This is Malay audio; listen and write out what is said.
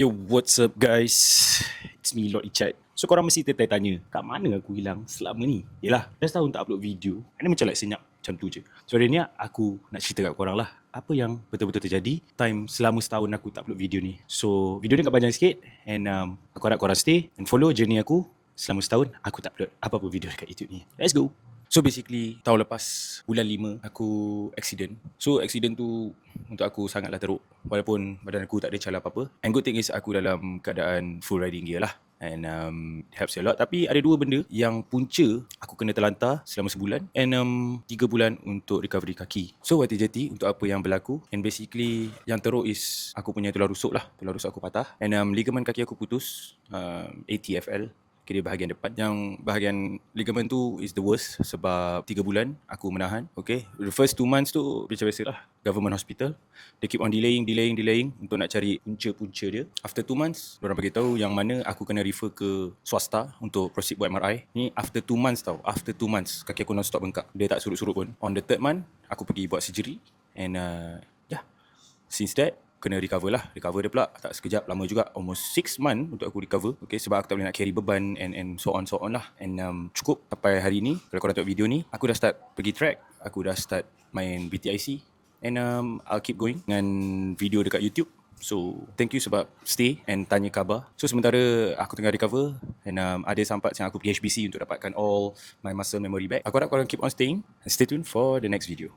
Yo, what's up guys? It's me, Lord Ichad. So korang mesti tertanya, kat mana aku hilang selama ni? Yelah, dah setahun tak upload video. Ini macam like senyap, macam tu je. So hari ni aku nak cerita kat korang lah, apa yang betul-betul terjadi time selama setahun aku tak upload video ni. So video ni agak panjang sikit, and aku harap korang stay and follow journey aku selama setahun aku tak upload apa-apa video dekat YouTube ni. Let's go! So basically, tahun lepas, bulan 5, aku accident. So accident tu untuk aku sangatlah teruk. Walaupun badan aku tak ada cala apa-apa. And good thing is aku dalam keadaan full riding gear lah. And it helps a lot. Tapi ada dua benda yang punca aku kena terlantar selama sebulan. And 3 bulan untuk recovery kaki. So hati-hati untuk apa yang berlaku. And basically yang teruk is aku punya tulang rusuk lah. Tulang rusuk aku patah. And ligamen kaki aku putus. ATFL. Kira bahagian depan. Yang bahagian ligamen tu is the worst. Sebab 3 bulan aku menahan. Okay. The first 2 months tu macam biasa lah. Government hospital. They keep on delaying untuk nak cari punca-punca dia. After 2 months, diorang beritahu yang mana aku kena refer ke swasta untuk proceed buat MRI. Ni after 2 months tau. After 2 months kaki aku non-stop bengkak. Dia tak surut-surut pun. On the 3rd month, aku pergi buat surgery. And since that, kena recover dia pula tak sekejap, lama juga, almost 6 months untuk aku recover. Okay, sebab aku tak boleh nak carry beban and so on lah. And cukup sampai hari ni. Kalau korang tengok video ni, aku dah start pergi track, aku dah start main BTIC, and I'll keep going dengan video dekat YouTube. So thank you sebab stay and tanya khabar. So sementara aku tengah recover, and ada sampai yang aku pergi HBC untuk dapatkan all my muscle memory back. Aku harap korang keep on staying and stay tuned for the next video.